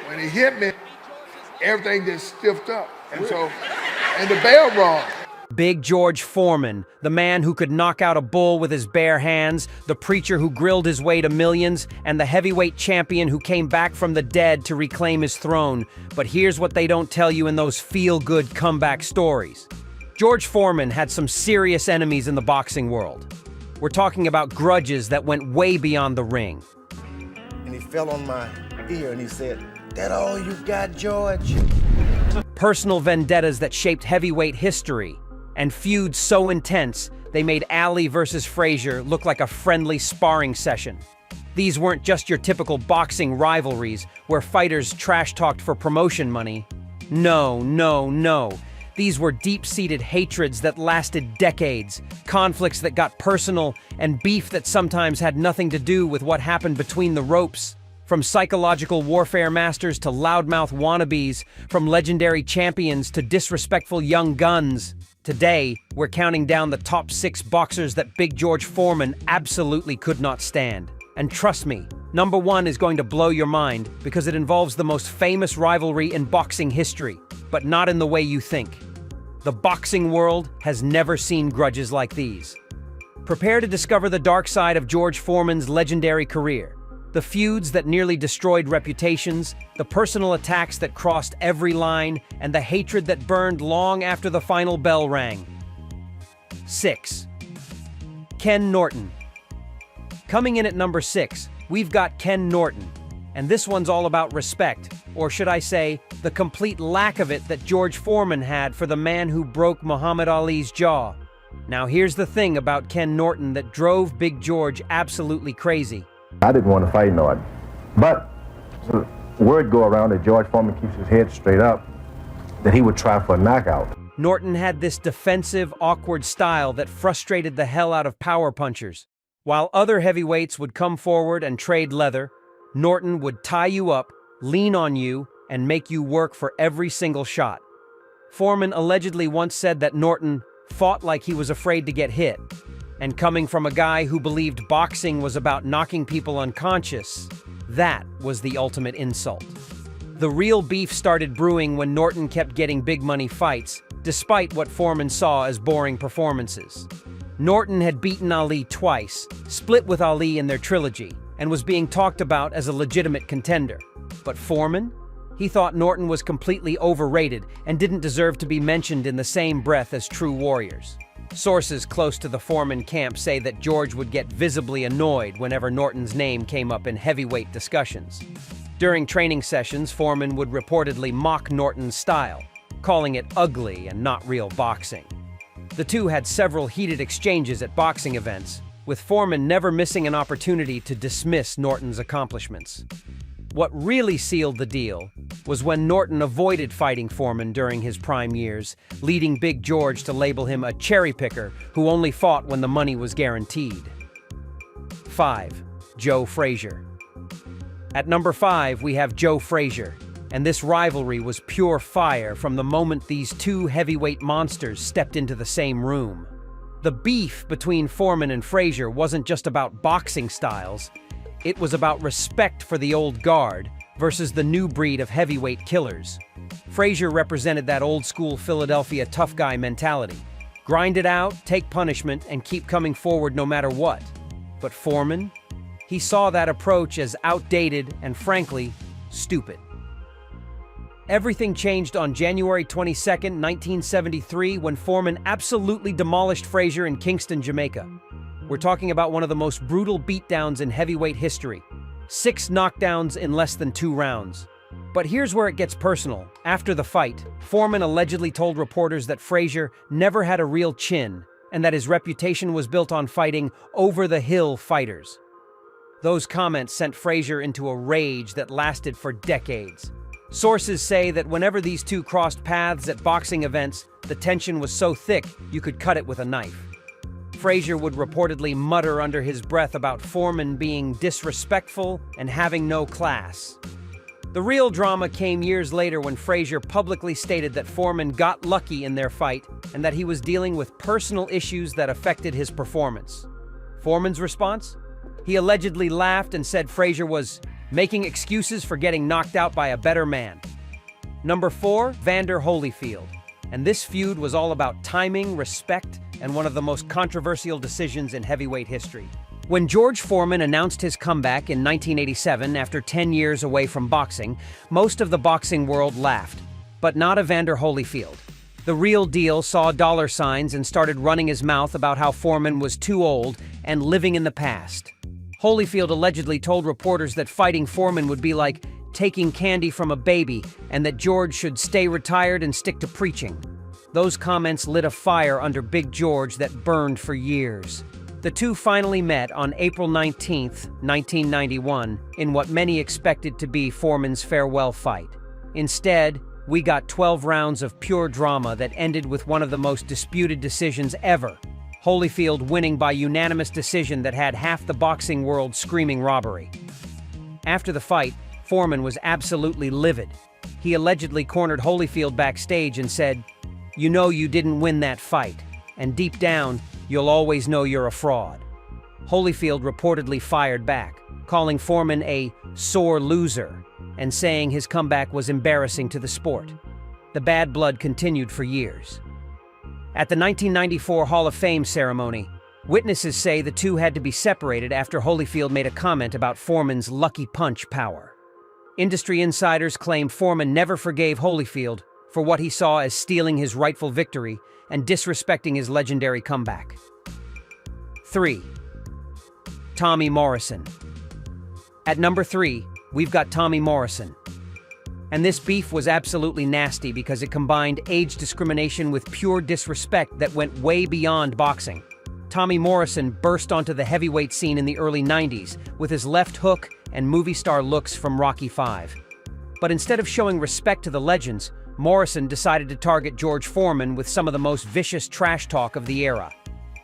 When he hit me, everything just stiffed up. And the bell rung. Big George Foreman, the man who could knock out a bull with his bare hands, the preacher who grilled his way to millions, and the heavyweight champion who came back from the dead to reclaim his throne. But here's what they don't tell you in those feel-good comeback stories. George Foreman had some serious enemies in the boxing world. We're talking about grudges that went way beyond the ring. And he fell on my ear and he said, "That all you got, George?" Personal vendettas that shaped heavyweight history, and feuds so intense they made Ali versus Frazier look like a friendly sparring session. These weren't just your typical boxing rivalries where fighters trash-talked for promotion money. No, no, no. These were deep-seated hatreds that lasted decades, conflicts that got personal, and beef that sometimes had nothing to do with what happened between the ropes. From psychological warfare masters to loudmouth wannabes, from legendary champions to disrespectful young guns. Today, we're counting down the top 6 boxers that Big George Foreman absolutely could not stand. And trust me, number 1 is going to blow your mind because it involves the most famous rivalry in boxing history, but not in the way you think. The boxing world has never seen grudges like these. Prepare to discover the dark side of George Foreman's legendary career. The feuds that nearly destroyed reputations, the personal attacks that crossed every line, and the hatred that burned long after the final bell rang. 6. Ken Norton. Coming in at number 6, we've got Ken Norton. And this one's all about respect, or should I say, the complete lack of it that George Foreman had for the man who broke Muhammad Ali's jaw. Now here's the thing about Ken Norton that drove Big George absolutely crazy. I didn't want to fight Norton, but word go around that George Foreman keeps his head straight up, that he would try for a knockout. Norton had this defensive, awkward style that frustrated the hell out of power punchers. While other heavyweights would come forward and trade leather, Norton would tie you up, lean on you, and make you work for every single shot. Foreman allegedly once said that Norton fought like he was afraid to get hit. And coming from a guy who believed boxing was about knocking people unconscious, that was the ultimate insult. The real beef started brewing when Norton kept getting big money fights, despite what Foreman saw as boring performances. Norton had beaten Ali twice, split with Ali in their trilogy, and was being talked about as a legitimate contender. But Foreman? He thought Norton was completely overrated and didn't deserve to be mentioned in the same breath as true warriors. Sources close to the Foreman camp say that George would get visibly annoyed whenever Norton's name came up in heavyweight discussions. During training sessions, Foreman would reportedly mock Norton's style, calling it ugly and not real boxing. The two had several heated exchanges at boxing events, with Foreman never missing an opportunity to dismiss Norton's accomplishments. What really sealed the deal was when Norton avoided fighting Foreman during his prime years, leading Big George to label him a cherry picker who only fought when the money was guaranteed. 5. Joe Frazier. At number 5, we have Joe Frazier, and this rivalry was pure fire from the moment these two heavyweight monsters stepped into the same room. The beef between Foreman and Frazier wasn't just about boxing styles. It was about respect for the old guard versus the new breed of heavyweight killers. Frazier represented that old-school Philadelphia tough guy mentality. Grind it out, take punishment, and keep coming forward no matter what. But Foreman? He saw that approach as outdated and, frankly, stupid. Everything changed on January 22, 1973, when Foreman absolutely demolished Frazier in Kingston, Jamaica. We're talking about one of the most brutal beatdowns in heavyweight history. 6 knockdowns in less than 2 rounds. But here's where it gets personal. After the fight, Foreman allegedly told reporters that Frazier never had a real chin and that his reputation was built on fighting over-the-hill fighters. Those comments sent Frazier into a rage that lasted for decades. Sources say that whenever these two crossed paths at boxing events, the tension was so thick you could cut it with a knife. Frazier would reportedly mutter under his breath about Foreman being disrespectful and having no class. The real drama came years later when Frazier publicly stated that Foreman got lucky in their fight and that he was dealing with personal issues that affected his performance. Foreman's response? He allegedly laughed and said Frazier was making excuses for getting knocked out by a better man. Number 4, Vander Holyfield. And this feud was all about timing, respect, and one of the most controversial decisions in heavyweight history. When George Foreman announced his comeback in 1987 after 10 years away from boxing, most of the boxing world laughed, but not Evander Holyfield. The real deal saw dollar signs and started running his mouth about how Foreman was too old and living in the past. Holyfield allegedly told reporters that fighting Foreman would be like taking candy from a baby and that George should stay retired and stick to preaching. Those comments lit a fire under Big George that burned for years. The two finally met on April 19, 1991, in what many expected to be Foreman's farewell fight. Instead, we got 12 rounds of pure drama that ended with one of the most disputed decisions ever, Holyfield winning by unanimous decision that had half the boxing world screaming robbery. After the fight, Foreman was absolutely livid. He allegedly cornered Holyfield backstage and said, "You know you didn't win that fight, and deep down, you'll always know you're a fraud." Holyfield reportedly fired back, calling Foreman a sore loser and saying his comeback was embarrassing to the sport. The bad blood continued for years. At the 1994 Hall of Fame ceremony, witnesses say the two had to be separated after Holyfield made a comment about Foreman's lucky punch power. Industry insiders claim Foreman never forgave Holyfield for what he saw as stealing his rightful victory and disrespecting his legendary comeback. 3. Tommy Morrison. At number 3, we've got Tommy Morrison. And this beef was absolutely nasty because it combined age discrimination with pure disrespect that went way beyond boxing. Tommy Morrison burst onto the heavyweight scene in the early 90s with his left hook and movie star looks from Rocky V. But instead of showing respect to the legends, Morrison decided to target George Foreman with some of the most vicious trash talk of the era.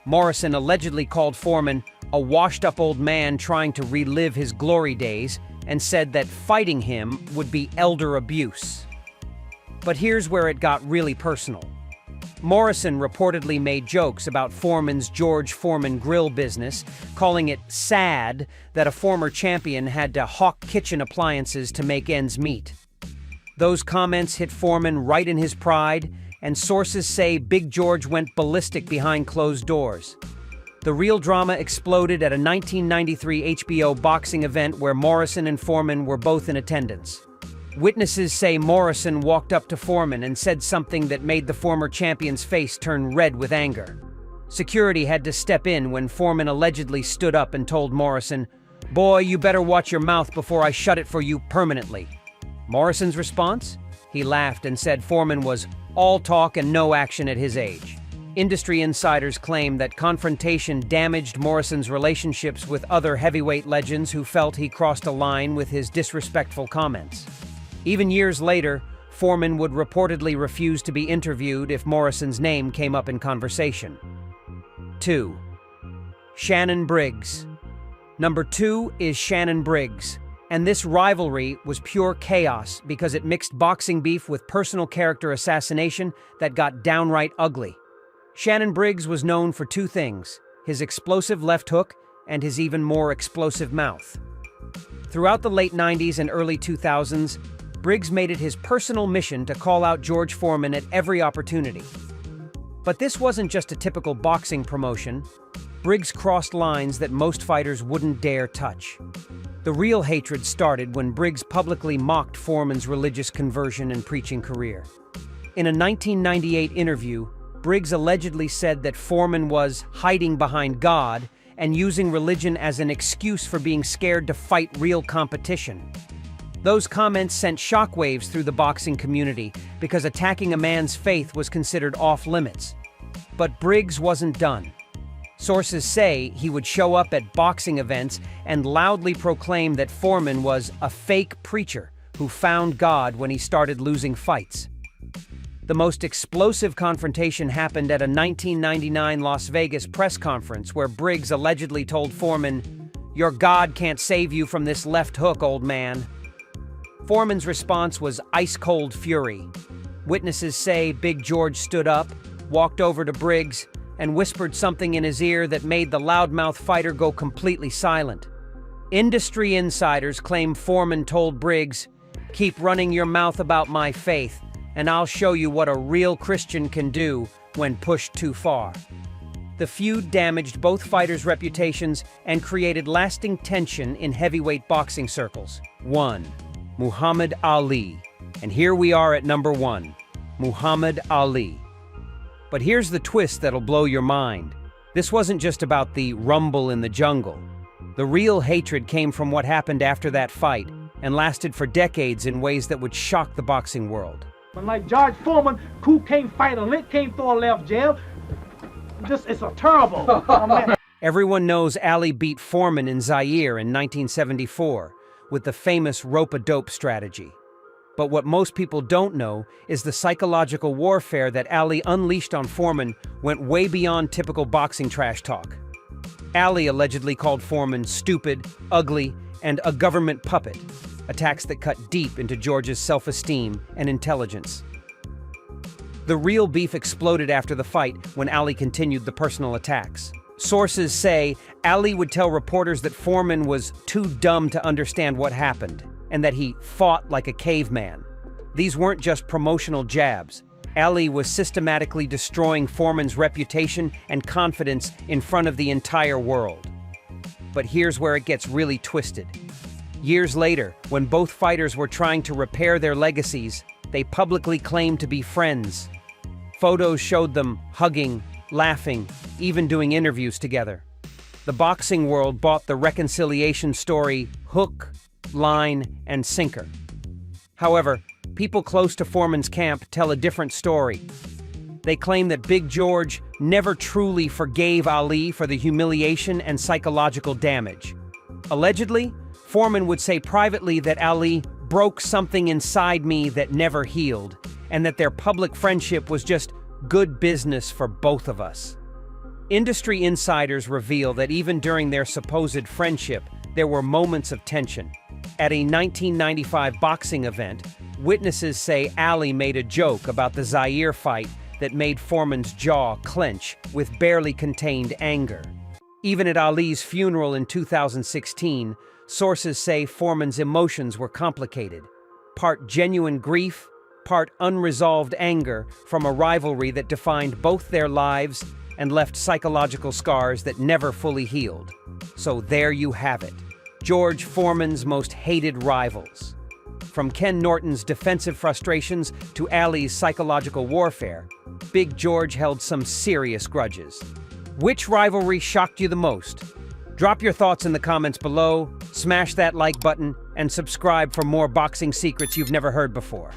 Morrison allegedly called Foreman a washed-up old man trying to relive his glory days and said that fighting him would be elder abuse. But here's where it got really personal. Morrison reportedly made jokes about Foreman's George Foreman grill business, calling it sad that a former champion had to hawk kitchen appliances to make ends meet. Those comments hit Foreman right in his pride, and sources say Big George went ballistic behind closed doors. The real drama exploded at a 1993 HBO boxing event where Morrison and Foreman were both in attendance. Witnesses say Morrison walked up to Foreman and said something that made the former champion's face turn red with anger. Security had to step in when Foreman allegedly stood up and told Morrison, "Boy, you better watch your mouth before I shut it for you permanently." Morrison's response? He laughed and said Foreman was all talk and no action at his age. Industry insiders claim that confrontation damaged Morrison's relationships with other heavyweight legends who felt he crossed a line with his disrespectful comments. Even years later, Foreman would reportedly refuse to be interviewed if Morrison's name came up in conversation. 2. Shannon Briggs. Number 2 is Shannon Briggs. And this rivalry was pure chaos because it mixed boxing beef with personal character assassination that got downright ugly. Shannon Briggs was known for two things: his explosive left hook and his even more explosive mouth. Throughout the late 90s and early 2000s, Briggs made it his personal mission to call out George Foreman at every opportunity. But this wasn't just a typical boxing promotion. Briggs crossed lines that most fighters wouldn't dare touch. The real hatred started when Briggs publicly mocked Foreman's religious conversion and preaching career. In a 1998 interview, Briggs allegedly said that Foreman was hiding behind God and using religion as an excuse for being scared to fight real competition. Those comments sent shockwaves through the boxing community because attacking a man's faith was considered off-limits. But Briggs wasn't done. Sources say he would show up at boxing events and loudly proclaim that Foreman was a fake preacher who found God when he started losing fights. The most explosive confrontation happened at a 1999 Las Vegas press conference where Briggs allegedly told Foreman, "Your God can't save you from this left hook, old man." Foreman's response was ice-cold fury. Witnesses say Big George stood up, walked over to Briggs, and whispered something in his ear that made the loudmouth fighter go completely silent. Industry insiders claim Foreman told Briggs, "Keep running your mouth about my faith, and I'll show you what a real Christian can do when pushed too far." The feud damaged both fighters' reputations and created lasting tension in heavyweight boxing circles. 1. Muhammad Ali. And here we are at number 1, Muhammad Ali. But here's the twist that'll blow your mind. This wasn't just about the rumble in the jungle. The real hatred came from what happened after that fight and lasted for decades in ways that would shock the boxing world. When like George Foreman, who can't fight a lick, can't throw a left jab, it's a terrible. Everyone knows Ali beat Foreman in Zaire in 1974 with the famous rope-a-dope strategy. But what most people don't know is the psychological warfare that Ali unleashed on Foreman went way beyond typical boxing trash talk. Ali allegedly called Foreman stupid, ugly, and a government puppet, attacks that cut deep into George's self-esteem and intelligence. The real beef exploded after the fight when Ali continued the personal attacks. Sources say Ali would tell reporters that Foreman was too dumb to understand what happened, and that he fought like a caveman. These weren't just promotional jabs. Ali was systematically destroying Foreman's reputation and confidence in front of the entire world. But here's where it gets really twisted. Years later, when both fighters were trying to repair their legacies, they publicly claimed to be friends. Photos showed them hugging, laughing, even doing interviews together. The boxing world bought the reconciliation story hook, line, and sinker. However, people close to Foreman's camp tell a different story. They claim that Big George never truly forgave Ali for the humiliation and psychological damage. Allegedly, Foreman would say privately that Ali broke something inside me that never healed, and that their public friendship was just good business for both of us. Industry insiders reveal that even during their supposed friendship, there were moments of tension. At a 1995 boxing event, witnesses say Ali made a joke about the Zaire fight that made Foreman's jaw clench with barely contained anger. Even at Ali's funeral in 2016, sources say Foreman's emotions were complicated, part genuine grief, part unresolved anger from a rivalry that defined both their lives and left psychological scars that never fully healed. So there you have it, George Foreman's most hated rivals. From Ken Norton's defensive frustrations to Ali's psychological warfare, Big George held some serious grudges. Which rivalry shocked you the most? Drop your thoughts in the comments below, smash that like button, and subscribe for more boxing secrets you've never heard before.